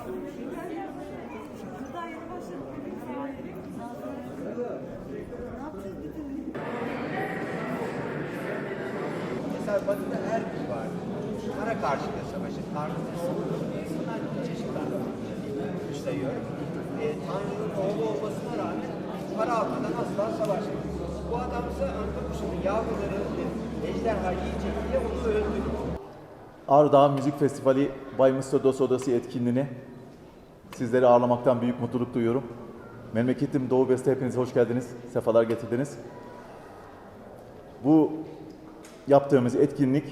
Daha yeni başladık. Mesela Batı'da her gün var. Para karşıtı savaşı, Tanrı'nın oğlu diye insanlar çeşitli sayıyor. Tanrı'nın oğlu olmasına rağmen para altından asla savaşmıyor. Bu adam ise Antakuş'un yavruları ejderha yiyecek diye onu öldürüyor. Ağrı Müzik Festivali Bay Mısır Dost Odası etkinliğine sizleri ağırlamaktan büyük mutluluk duyuyorum. Memleketim Doğu Beste, hepiniz hoş geldiniz, sefalar getirdiniz. Bu yaptığımız etkinlik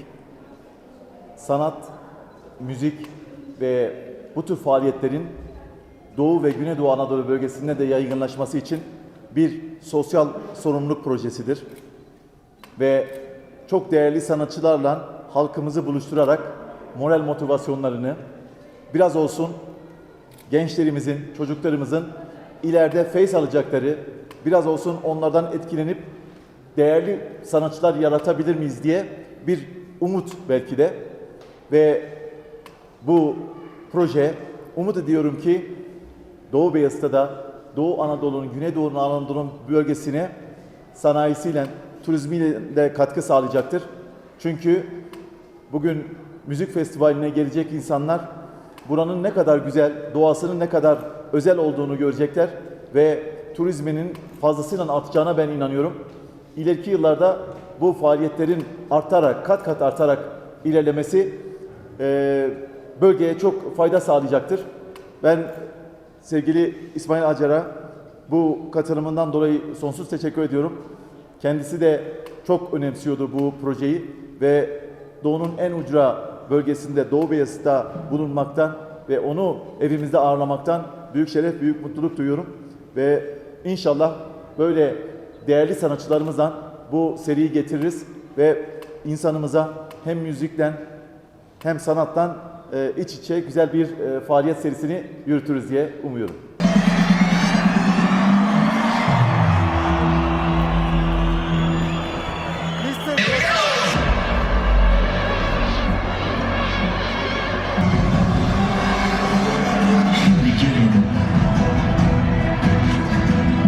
sanat, müzik ve bu tür faaliyetlerin Doğu ve Güneydoğu Anadolu bölgesinde de yaygınlaşması için bir sosyal sorumluluk projesidir. Ve çok değerli sanatçılarla halkımızı buluşturarak moral motivasyonlarını biraz olsun gençlerimizin, çocuklarımızın ileride feyz alacakları, biraz olsun onlardan etkilenip değerli sanatçılar yaratabilir miyiz diye bir umut belki de. Ve bu proje, umut ediyorum ki Doğu Beyazıt'ta da Doğu Anadolu'nun, Güneydoğu Anadolu'nun bölgesine sanayisiyle, turizmiyle de katkı sağlayacaktır. Çünkü bugün müzik festivaline gelecek insanlar buranın ne kadar güzel, doğasının ne kadar özel olduğunu görecekler ve turizminin fazlasıyla artacağına ben inanıyorum. İleriki yıllarda bu faaliyetlerin artarak, kat kat artarak ilerlemesi bölgeye çok fayda sağlayacaktır. Ben sevgili İsmail Acar'a bu katılımından dolayı sonsuz teşekkür ediyorum. Kendisi de çok önemsiyordu bu projeyi ve Doğu'nun en ucra bölgesinde, Doğu Beyazıt'ta bulunmaktan ve onu evimizde ağırlamaktan büyük şeref, büyük mutluluk duyuyorum. Ve inşallah böyle değerli sanatçılarımızla bu seriyi getiririz ve insanımıza hem müzikten hem sanattan iç içe güzel bir faaliyet serisini yürütürüz diye umuyorum.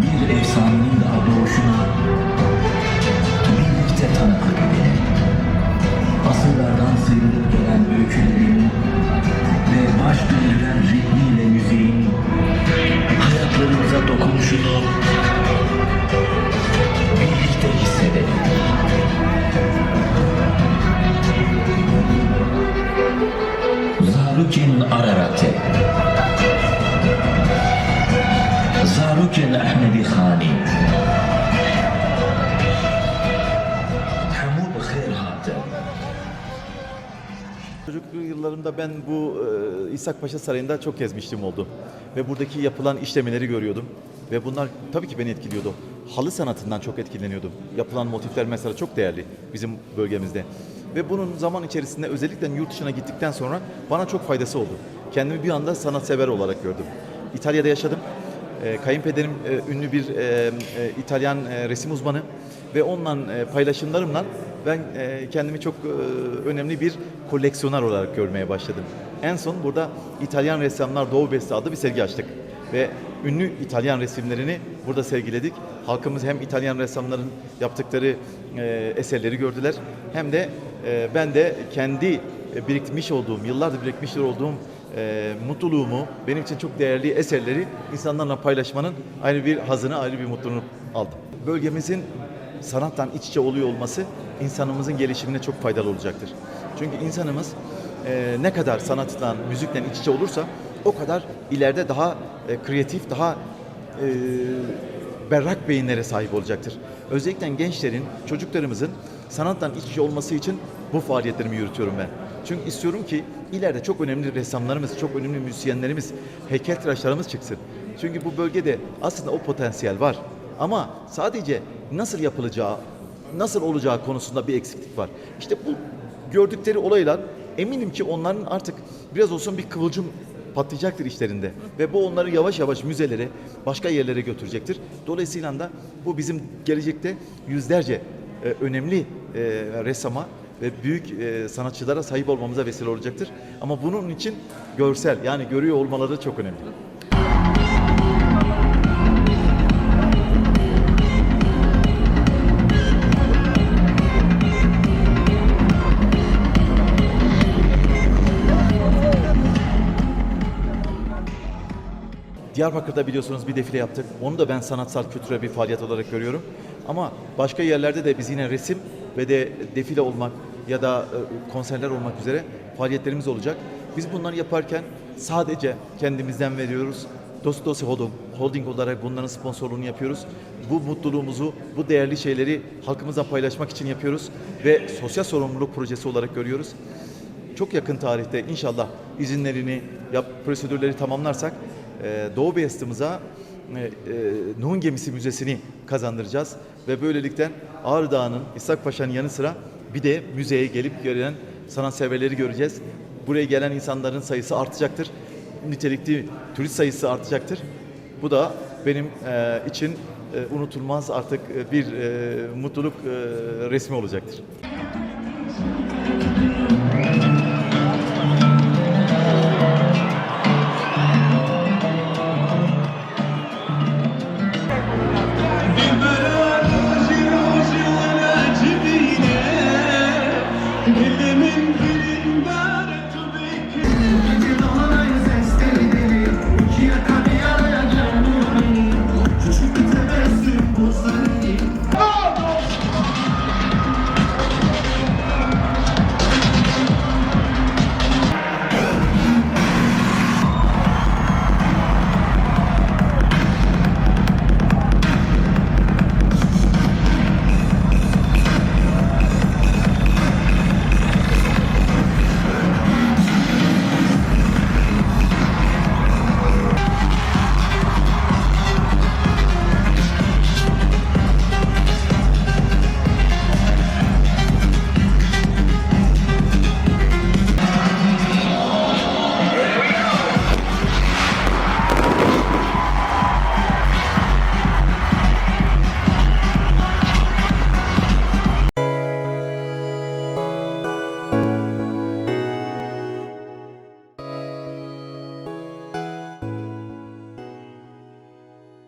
Bir efsanenin daha doğuşuna birlikte tanıklık edelim. Asırlardan sıyrılıp gelen öykülerin ve baş döndüren ritmiyle müziğin hayatlarımıza dokunuşunu birlikte hissedelim. Zarukin Ararate, Zarukin Ahmedi Khani, Hamud Khairhat. Çocukluk yıllarımda ben bu İshak Paşa Sarayı'nda çok gezmiştim oldu. Ve buradaki yapılan işlemeleri görüyordum. Ve bunlar tabii ki beni etkiliyordu. Halı sanatından çok etkileniyordum. Yapılan motifler mesela çok değerli bizim bölgemizde. Ve bunun zaman içerisinde özellikle yurt dışına gittikten sonra bana çok faydası oldu. Kendimi bir anda sanatsever olarak gördüm. İtalya'da yaşadım. Kayınpederim ünlü bir İtalyan resim uzmanı ve onunla paylaşımlarımla ben kendimi çok önemli bir koleksiyoner olarak görmeye başladım. En son burada İtalyan Ressamlar Doğu Beste adlı bir sergi açtık ve ünlü İtalyan resimlerini burada sergiledik. Halkımız hem İtalyan ressamların yaptıkları eserleri gördüler hem de ben de kendi biriktirmiş olduğum, yıllardır birikmiş olduğum mutluluğumu, benim için çok değerli eserleri insanlarla paylaşmanın ayrı bir hazını, ayrı bir mutluluğunu aldım. Bölgemizin sanattan iç içe oluyor olması insanımızın gelişimine çok faydalı olacaktır. Çünkü insanımız ne kadar sanatla, müzikle iç içe olursa o kadar ileride daha kreatif, daha berrak beyinlere sahip olacaktır. Özellikle gençlerin, çocuklarımızın sanatla iç içe olması için bu faaliyetlerimi yürütüyorum ben. Çünkü istiyorum ki ileride çok önemli ressamlarımız, çok önemli müzisyenlerimiz, heykeltıraşlarımız çıksın. Çünkü bu bölgede aslında o potansiyel var. Ama sadece nasıl yapılacağı, nasıl olacağı konusunda bir eksiklik var. İşte bu gördükleri olaylar eminim ki onların artık biraz olsun bir kıvılcım patlayacaktır işlerinde. Ve bu onları yavaş yavaş müzelere, başka yerlere götürecektir. Dolayısıyla da bu bizim gelecekte yüzlerce önemli ressama ve büyük sanatçılara sahip olmamıza vesile olacaktır. Ama bunun için görsel, yani görüyor olmaları çok önemli. Diyarbakır'da biliyorsunuz bir defile yaptık. Onu da ben sanatsal, kültürel bir faaliyet olarak görüyorum. Ama başka yerlerde de biz yine resim ve de defile olmak ya da konserler olmak üzere faaliyetlerimiz olacak. Biz bunları yaparken sadece kendimizden veriyoruz. Dostosi Holding olarak bunların sponsorluğunu yapıyoruz. Bu mutluluğumuzu, bu değerli şeyleri halkımızla paylaşmak için yapıyoruz ve sosyal sorumluluk projesi olarak görüyoruz. Çok yakın tarihte inşallah izinlerini, prosedürleri tamamlarsak Doğu Beyazıt'ımıza Nuh'un Gemisi Müzesi'ni kazandıracağız ve böylelikle Ağrı Dağı'nın, İshak Paşa'nın yanı sıra bir de müzeye gelip gören sanatseverleri göreceğiz. Buraya gelen insanların sayısı artacaktır. Nitelikli turist sayısı artacaktır. Bu da benim için unutulmaz artık bir mutluluk resmi olacaktır.